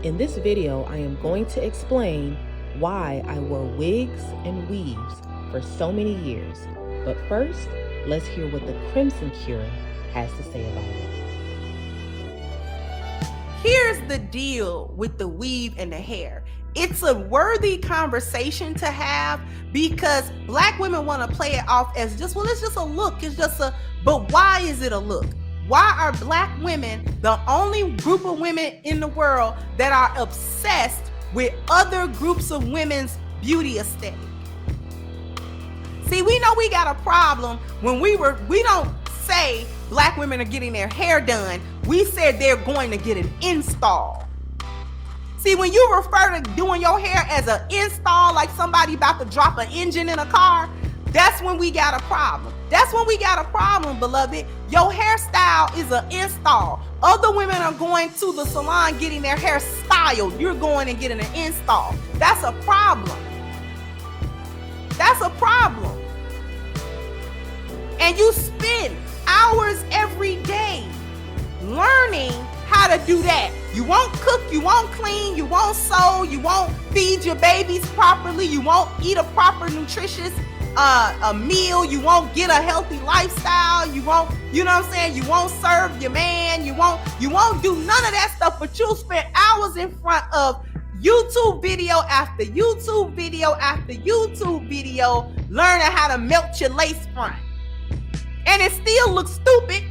In this video, I am going to explain why I wore wigs and weaves for so many years. But first, let's hear what the Crimson Cure has to say about it. Here's the deal with the weave and the hair. It's a worthy conversation to have because Black women want to play it off as just, well, it's just a look. But why is it a look? Why are Black women the only group of women in the world that are obsessed with other groups of women's beauty aesthetic? See, we know we got a problem when we don't say Black women are getting their hair done. We said they're going to get an install. See, when you refer to doing your hair as an install, like somebody about to drop an engine in a car, that's when we got a problem. That's when we got a problem, beloved. Your hairstyle is an install. Other women are going to the salon getting their hair styled. You're going and getting an install. That's a problem. That's a problem. And you spend hours every day learning how to do that. You won't cook, you won't clean, you won't sew, you won't feed your babies properly, you won't eat a proper nutritious a meal, you won't get a healthy lifestyle, you won't, you know what I'm saying, you won't serve your man, you won't do none of that stuff, but you'll spend hours in front of YouTube video after YouTube video after YouTube video learning how to melt your lace front. And it still looks stupid.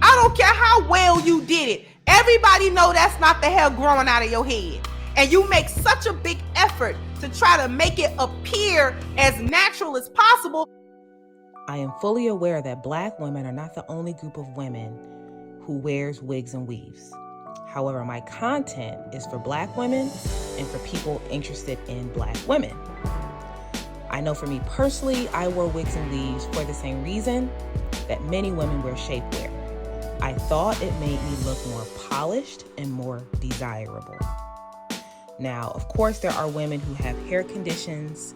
I don't care how well you did it. Everybody know that's not the hair growing out of your head. And you make such a big effort to try to make it appear as natural as possible. I am fully aware that Black women are not the only group of women who wears wigs and weaves. However, my content is for Black women and for people interested in Black women. I know for me personally, I wore wigs and weaves for the same reason that many women wear shapewear. I thought it made me look more polished and more desirable. Now, of course, there are women who have hair conditions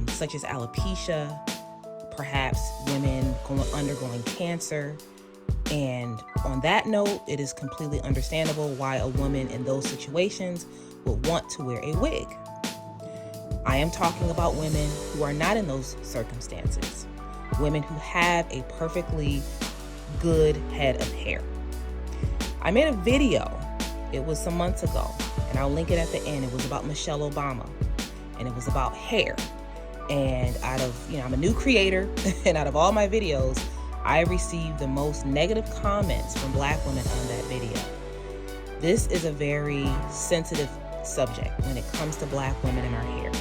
such as alopecia, perhaps women undergoing cancer. And on that note, it is completely understandable why a woman in those situations would want to wear a wig. I am talking about women who are not in those circumstances, women who have a perfectly good head of hair. I made a video, it was some months ago, and I'll link it at the end. It was about Michelle Obama, and it was about hair. And out of, I'm a new creator, and out of all my videos, I received the most negative comments from Black women on that video. This is a very sensitive subject when it comes to Black women and our hair.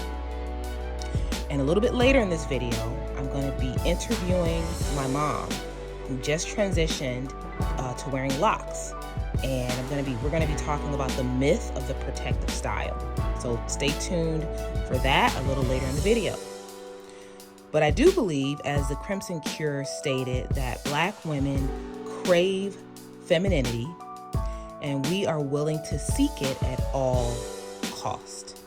And a little bit later in this video, I'm going to be interviewing my mom, who just transitioned to wearing locks. And we're going to be talking about the myth of the protective style. So stay tuned for that a little later in the video. But I do believe, as the Crimson Cure stated, that Black women crave femininity and we are willing to seek it at all cost.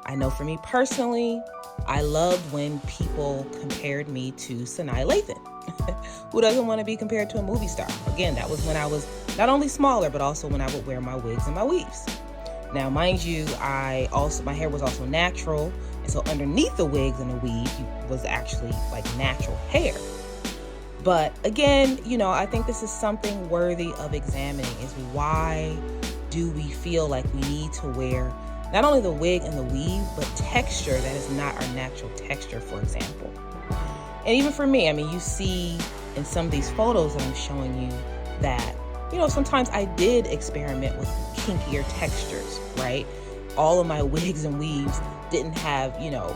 I know for me personally, I loved when people compared me to Sanaa Lathan. Who doesn't want to be compared to a movie star? Again, that was when I was not only smaller, but also when I would wear my wigs and my weaves. Now, mind you, my hair was also natural. And so underneath the wigs and the weave was actually like natural hair. But again, I think this is something worthy of examining, is why do we feel like we need to wear not only the wig and the weave, but texture that is not our natural texture, for example. And even for me, you see in some of these photos that I'm showing you that, sometimes I did experiment with kinkier textures, right? All of my wigs and weaves didn't have,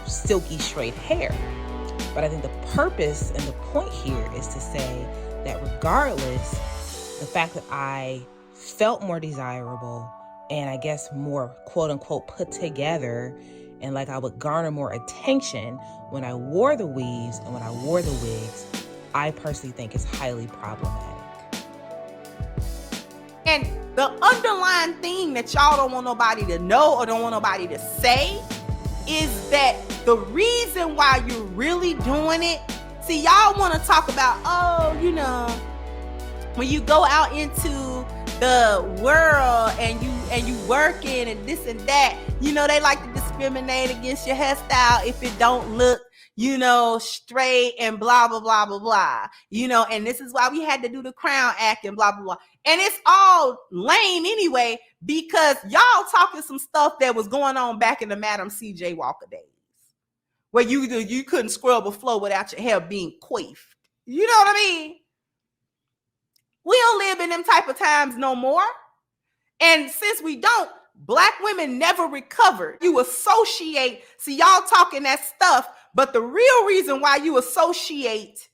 silky straight hair. But I think the purpose and the point here is to say that regardless, the fact that I felt more desirable and I guess more quote unquote put together, and like I would garner more attention when I wore the weaves and when I wore the wigs, I personally think is highly problematic. And the underlying thing that y'all don't want nobody to know or don't want nobody to say is that the reason why you're really doing it, see, y'all want to talk about, when you go out into the world and and you working and this and that, you know, they like to discriminate against your hairstyle if it don't look, you know, straight and blah, blah, blah, blah, blah, you know, and this is why we had to do the Crown Act and blah, blah, blah. And it's all lame anyway, because y'all talking some stuff that was going on back in the Madam C.J. Walker days, where you couldn't scrub a floor without your hair being coiffed. You know what I mean? We don't live in them type of times no more. And since we don't, Black women never recovered. You associate, see, y'all talking that stuff, but the real reason why you associate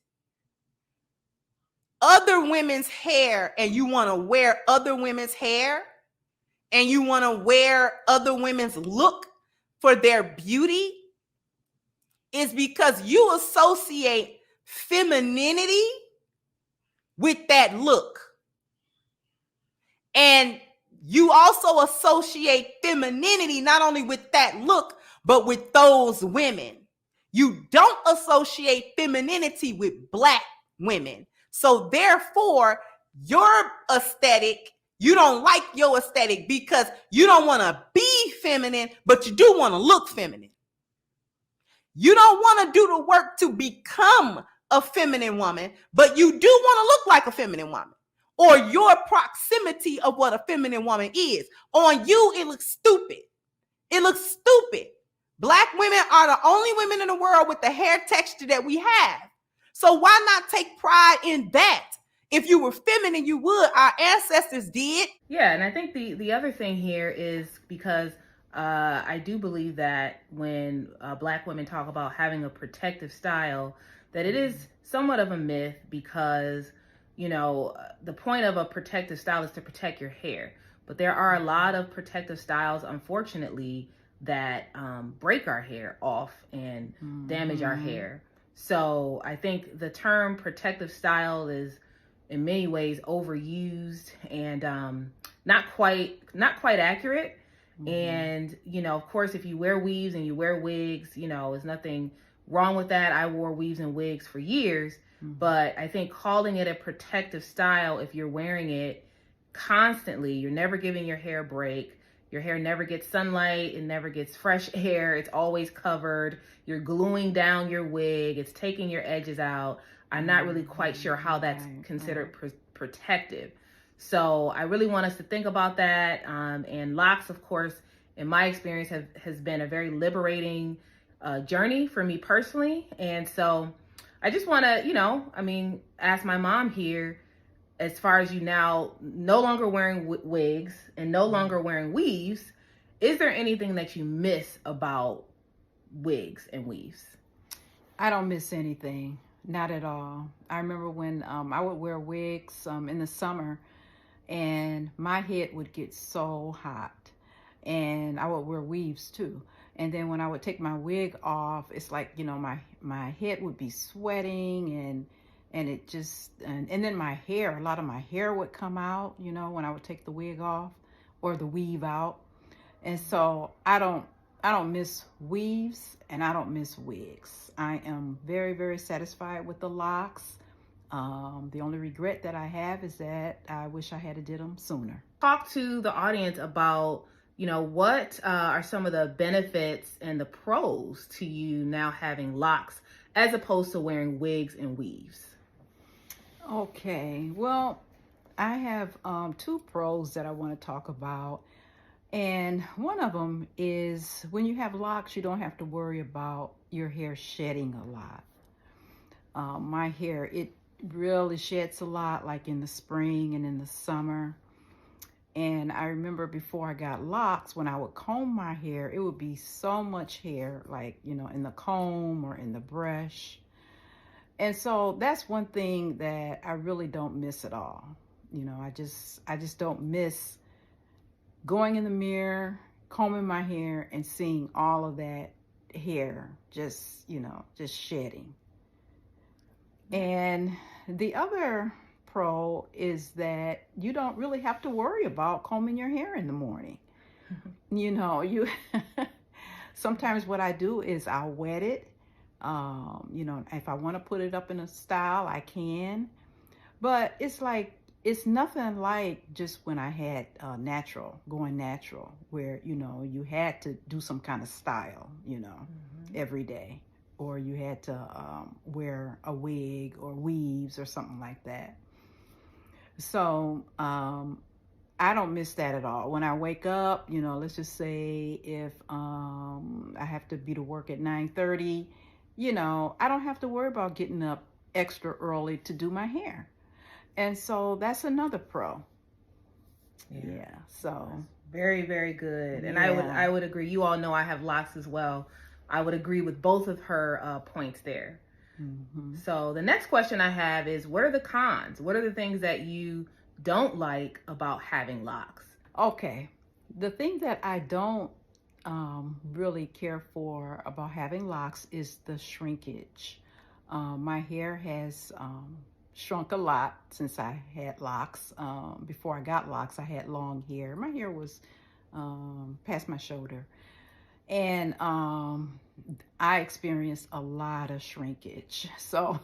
other women's hair and you want to wear other women's hair and you want to wear other women's look for their beauty is because you associate femininity with that look. And you also associate femininity not only with that look, but with those women. You don't associate femininity with Black women. So therefore, your aesthetic, you don't like your aesthetic because you don't want to be feminine, but you do want to look feminine. You don't want to do the work to become a feminine woman, but you do want to look like a feminine woman, or your proximity of what a feminine woman is. On you, it looks stupid. It looks stupid. Black women are the only women in the world with the hair texture that we have. So why not take pride in that? If you were feminine, you would. Our ancestors did. Yeah, and I think the other thing here is because I do believe that when Black women talk about having a protective style, that it is somewhat of a myth because, you know, the point of a protective style is to protect your hair. But there are a lot of protective styles, unfortunately, that break our hair off and damage our hair. So I think the term protective style is in many ways overused and not quite accurate. And, you know, of course, if you wear weaves and you wear wigs, you know, there's nothing wrong with that. I wore weaves and wigs for years, but I think calling it a protective style, if you're wearing it constantly, you're never giving your hair a break. Your hair never gets sunlight. It never gets fresh air. It's always covered. You're gluing down your wig. It's taking your edges out. I'm not really quite sure how that's considered protective. So I really want us to think about that. And locks, of course, in my experience, has been a very liberating journey for me personally. And so I just want to, you know, I mean, ask my mom here, as far as you now no longer wearing wigs and no longer wearing weaves, is there anything that you miss about wigs and weaves? I don't miss anything. Not at all. I remember when I would wear wigs in the summer and my head would get so hot, and I would wear weaves too. And then when I would take my wig off, it's like, you know, my head would be sweating and it just, and then my hair, a lot of my hair would come out, you know, when I would take the wig off or the weave out. And so I don't miss weaves and I don't miss wigs. I am very, very satisfied with the locks. The only regret that I have is that I wish I had did them sooner. Talk to the audience about, you know, what are some of the benefits and the pros to you now having locks as opposed to wearing wigs and weaves? Okay, well, I have two pros that I want to talk about. And one of them is when you have locks, you don't have to worry about your hair shedding a lot. My hair, it really sheds a lot, like in the spring and in the summer. And I remember before I got locks, when I would comb my hair, it would be so much hair, like, you know, in the comb or in the brush. And so that's one thing that I really don't miss at all. You know, I just don't miss going in the mirror, combing my hair and seeing all of that hair just, you know, just shedding. And the other pro is that you don't really have to worry about combing your hair in the morning. You know, sometimes what I do is I'll wet it. You know, if I want to put it up in a style, I can. But it's like it's nothing like just when I had going natural, where, you know, you had to do some kind of style, you know, every day, or you had to wear a wig or weaves or something like that. So I don't miss that at all. When I wake up, you know, let's just say if I have to be to work at 9:30, you know, I don't have to worry about getting up extra early to do my hair. And so that's another pro. Yeah. So very, very good. And Yeah. I would agree. You all know I have locks as well. I would agree with both of her points there. So the next question I have is, what are the cons? What are the things that you don't like about having locks? Okay. The thing that I don't really care for about having locks is the shrinkage. My hair has shrunk a lot since I had locks. Before I got locks, I had long hair. My hair was past my shoulder. And I experienced a lot of shrinkage. So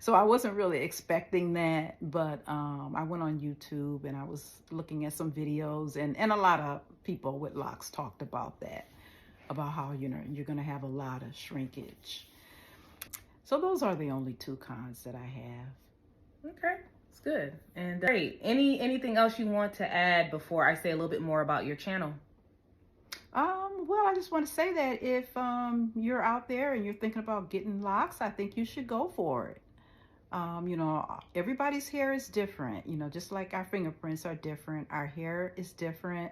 I wasn't really expecting that, but I went on YouTube and I was looking at some videos, and a lot of people with locks talked about that, about how, you know, you're going to have a lot of shrinkage. So those are the only two cons that I have. Okay, it's good. And great. Anything else you want to add before I say a little bit more about your channel? Well, I just want to say that if you're out there and you're thinking about getting locks, I think you should go for it. You know, everybody's hair is different, you know, just like our fingerprints are different, our hair is different.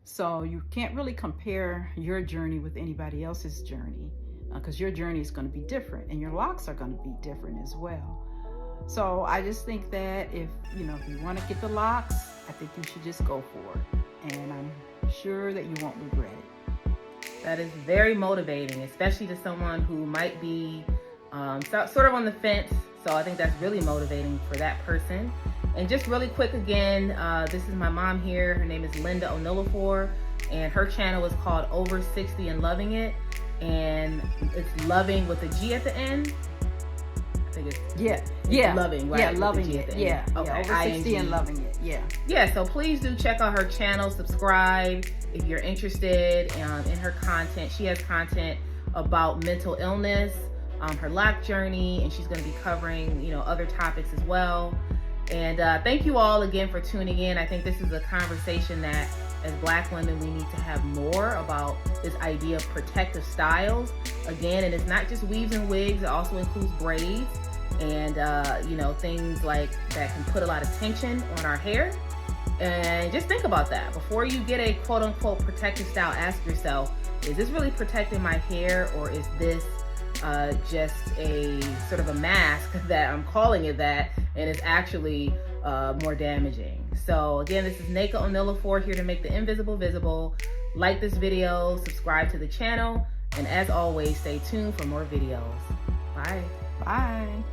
So you can't really compare your journey with anybody else's journey, because your journey is going to be different and your locks are going to be different as well. So I just think that if you want to get the locks, I think you should just go for it. And I'm sure that you won't regret it. That is very motivating, especially to someone who might be sort of on the fence. So I think that's really motivating for that person. And just really quick again, this is my mom here. Her name is Linda Onilifor, and her channel is called Over 60 and Loving It. And it's loving with a G at the end. I think it's loving, right? Yeah, loving it. Yeah. Okay. Over 60 and loving it. Yeah. Yeah, so please do check out her channel, subscribe if you're interested in her content. She has content about mental illness, her lock journey, and she's going to be covering, other topics as well. And thank you all again for tuning in. I think this is a conversation that as Black women, we need to have more about this idea of protective styles. Again, and it's not just weaves and wigs, it also includes braids and, things like that can put a lot of tension on our hair. And just think about that. Before you get a quote unquote protective style, ask yourself, is this really protecting my hair, or is this just a sort of a mask that I'm calling it that, and it's actually more damaging? So again, this is Neka Onilifor here to make the invisible visible. Like this video, subscribe to the channel, and as always, stay tuned for more videos. Bye. Bye.